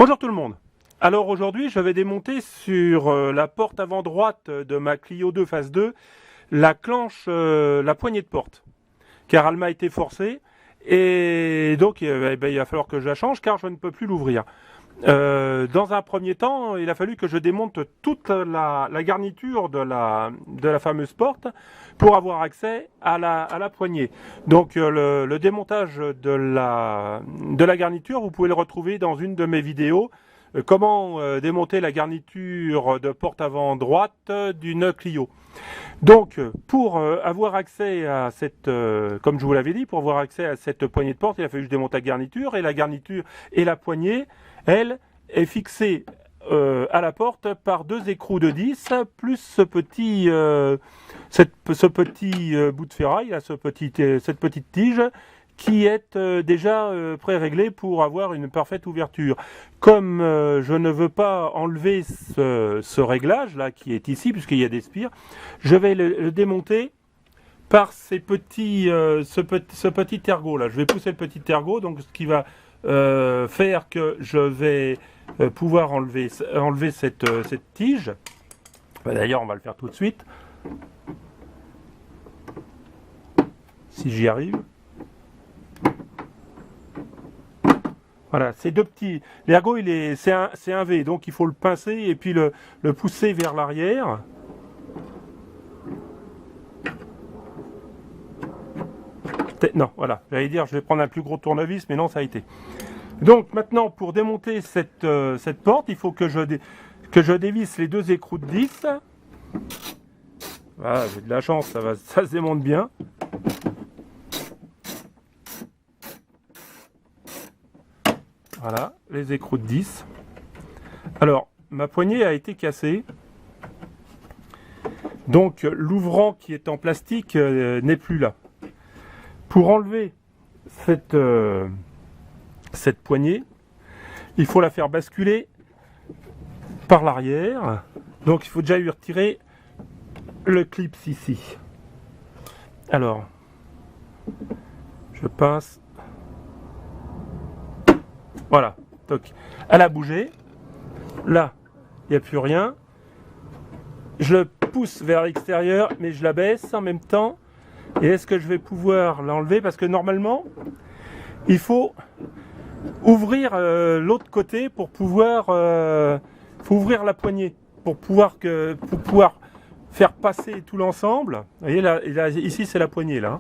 Bonjour tout le monde. Alors aujourd'hui je vais démonter sur la porte avant droite de ma Clio 2 phase 2 la poignée de porte, car elle m'a été forcée et donc il va falloir que je la change car je ne peux plus l'ouvrir. Dans un premier temps, il a fallu que je démonte toute la garniture de la fameuse porte pour avoir accès à la poignée. Donc le démontage de la garniture, vous pouvez le retrouver dans une de mes vidéos. Comment démonter la garniture de porte avant droite d'une Clio. Donc pour avoir accès à cette, comme je vous l'avais dit, pour avoir accès à cette poignée de porte, il a fallu que je démonte la garniture et la poignée, elle, est fixée à la porte par deux écrous de 10 plus ce petit bout de ferraille, là, cette petite tige qui est déjà pré-réglée pour avoir une parfaite ouverture. Comme je ne veux pas enlever ce réglage là qui est ici puisqu'il y a des spires, je vais le démonter par ce petit ergot là. Je vais pousser le petit ergot, donc ce qui va faire que je vais pouvoir enlever cette tige. D'ailleurs on va le faire tout de suite si j'y arrive. Voilà, ces deux petits. L'ergot, c'est un V, donc il faut le pincer et puis le pousser vers l'arrière. Non, voilà, j'allais dire, je vais prendre un plus gros tournevis, mais non, ça a été. Donc maintenant, pour démonter cette porte, il faut que je dévisse les deux écrous de 10. Voilà, j'ai de la chance, ça se démonte bien. Voilà, les écrous de 10. Alors, ma poignée a été cassée. Donc, l'ouvrant qui est en plastique n'est plus là. Pour enlever cette poignée, il faut la faire basculer par l'arrière. Donc, il faut déjà lui retirer le clip ici. Alors, je passe. Voilà, donc elle a bougé. Là, il n'y a plus rien. Je le pousse vers l'extérieur, mais je la baisse en même temps. Et est-ce que je vais pouvoir l'enlever? Parce que normalement, il faut ouvrir l'autre côté pour pouvoir faut ouvrir la poignée pour pouvoir faire passer tout l'ensemble. Vous voyez là, ici c'est la poignée là.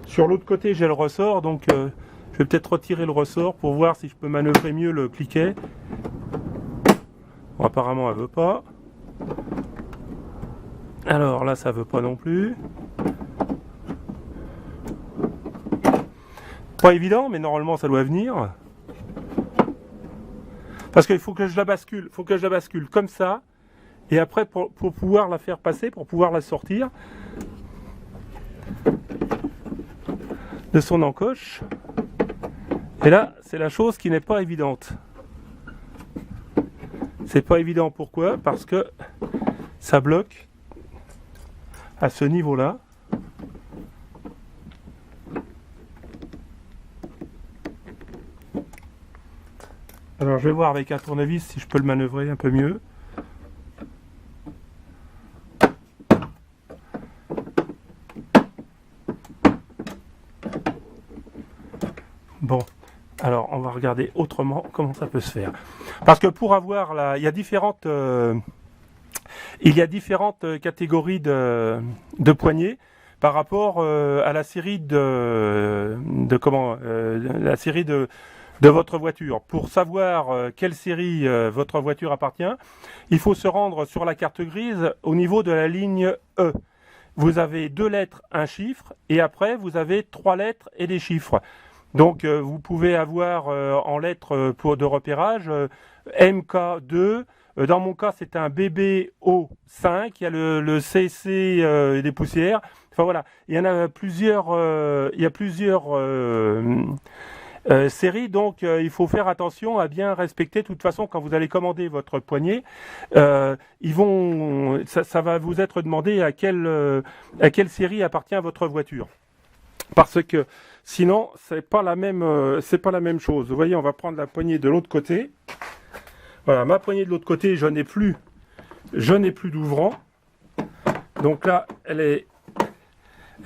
Sur l'autre côté, j'ai le ressort, donc je vais peut-être retirer le ressort pour voir si je peux manœuvrer mieux le cliquet. Bon, apparemment elle veut pas. Alors là ça veut pas non plus. Pas évident, mais normalement ça doit venir. Parce qu'il faut que je la bascule. Il faut que je la bascule comme ça. Et après pour pouvoir la faire passer, pour pouvoir la sortir de son encoche. Et là, c'est la chose qui n'est pas évidente. C'est pas évident, pourquoi? Parce que ça bloque à ce niveau-là. Alors je vais voir avec un tournevis si je peux le manœuvrer un peu mieux. Bon. Alors, on va regarder autrement comment ça peut se faire. Parce que pour avoir il y a différentes catégories de poignées par rapport à la série de votre voiture. Pour savoir quelle série votre voiture appartient, il faut se rendre sur la carte grise au niveau de la ligne E. Vous avez 2 lettres, un chiffre, et après vous avez 3 lettres et des chiffres. Donc vous pouvez avoir en lettres de repérage MK2. Dans mon cas c'est un BBO5. Il y a le CC et des poussières. Enfin voilà, il y en a plusieurs. Séries, donc il faut faire attention à bien respecter. De toute façon, quand vous allez commander votre poignée, ça va vous être demandé à quelle série appartient votre voiture. Parce que sinon, c'est pas la même chose. Vous voyez, on va prendre la poignée de l'autre côté. Voilà, ma poignée de l'autre côté, je n'ai plus d'ouvrant. Donc là, elle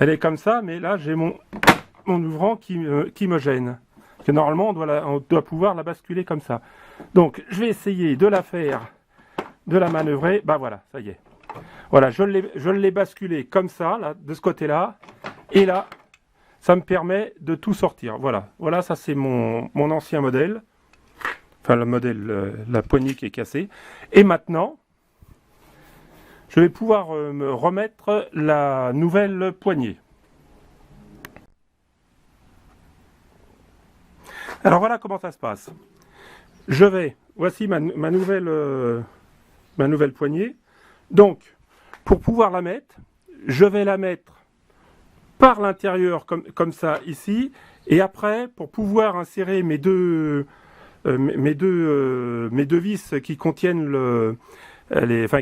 est comme ça, mais là j'ai mon ouvrant qui me gêne. Que normalement on doit pouvoir la basculer comme ça. Donc je vais essayer de la faire, de la manœuvrer. Bah voilà, ça y est. Voilà, je l'ai basculé comme ça, là, de ce côté-là, et là, ça me permet de tout sortir. Voilà, voilà, ça c'est mon ancien modèle. Enfin, le modèle, la poignée qui est cassée. Et maintenant, je vais pouvoir me remettre la nouvelle poignée. Alors voilà comment ça se passe. Voici ma nouvelle poignée. Donc, pour pouvoir la mettre, je vais la mettre par l'intérieur comme ça ici, et après, pour pouvoir insérer mes deux vis qui contiennent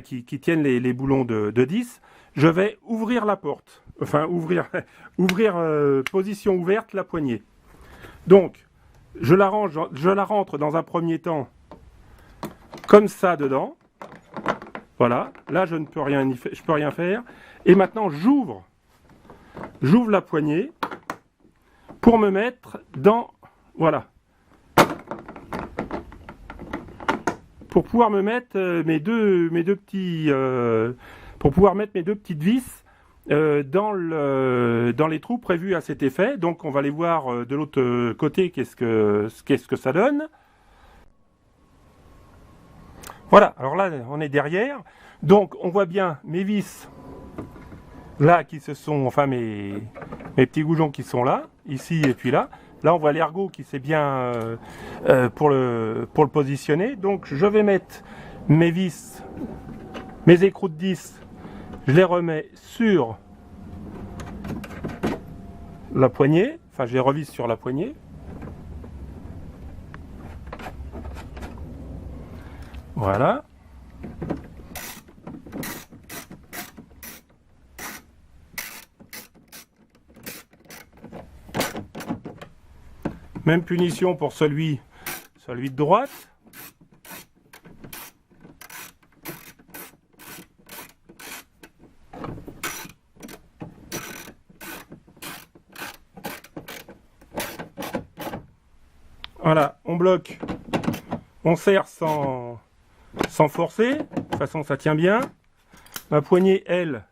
qui tiennent les boulons de 10, je vais ouvrir la porte, enfin ouvrir position ouverte la poignée. Donc, je la rentre dans un premier temps comme ça dedans. Voilà, là je ne peux rien faire. Et maintenant j'ouvre la poignée pour me mettre dans, voilà, pour pouvoir me mettre mes deux petits, pour pouvoir mettre mes deux petites vis dans les trous prévus à cet effet. Donc on va aller voir de l'autre côté qu'est-ce que ça donne. Voilà, alors là on est derrière, donc on voit bien mes vis là qui se sont, enfin mes petits goujons qui sont là, ici et puis là. Là on voit l'ergot qui s'est bien pour le positionner. Donc je vais mettre mes vis, mes écrous de 10, je les remets sur la poignée, enfin je les revisse sur la poignée. Voilà. Même punition pour celui de droite. Voilà, on bloque, on serre sans forcer, de toute façon ça tient bien. Ma poignée, elle,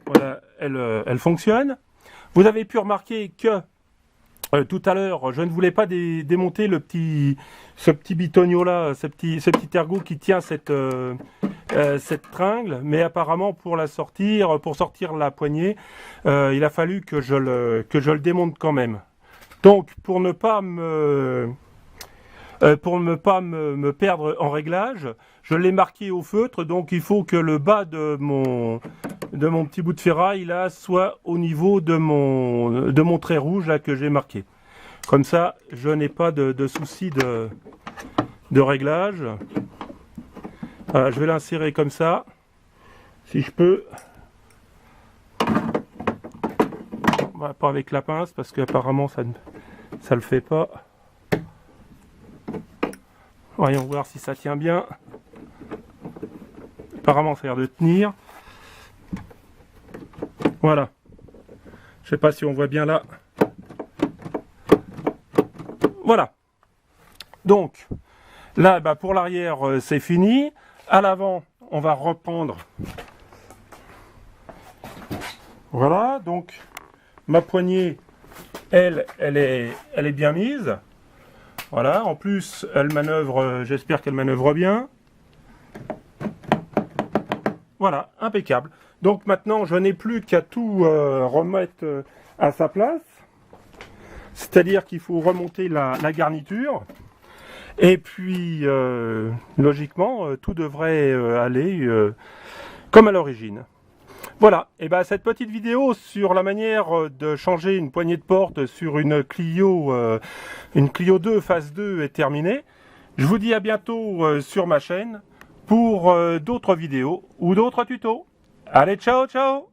voilà, elle fonctionne. Vous avez pu remarquer que tout à l'heure, je ne voulais pas démonter ce petit bitonio là, ce petit ergot qui tient cette tringle, mais apparemment pour sortir la poignée, il a fallu que je le démonte quand même. Donc pour ne pas me perdre en réglage, je l'ai marqué au feutre, donc il faut que le bas de mon petit bout de ferraille là soit au niveau de mon trait rouge là que j'ai marqué. Comme ça, je n'ai pas de souci de réglage. Voilà, je vais l'insérer comme ça, si je peux. Voilà, pas avec la pince parce qu'apparemment ça le fait pas. Voyons voir si ça tient bien. Apparemment ça a l'air de tenir. Voilà. Je sais pas si on voit bien là. Voilà. Donc là pour l'arrière c'est fini. À l'avant on va reprendre. Voilà, donc ma poignée elle est bien mise. Voilà, en plus elle manœuvre, j'espère qu'elle manœuvre bien. Voilà, impeccable. Donc maintenant je n'ai plus qu'à tout remettre à sa place. C'est-à-dire qu'il faut remonter la garniture. Et puis logiquement tout devrait aller comme à l'origine. Voilà, et ben cette petite vidéo sur la manière de changer une poignée de porte sur une Clio 2 phase 2 est terminée. Je vous dis à bientôt sur ma chaîne pour d'autres vidéos ou d'autres tutos. Allez, ciao, ciao!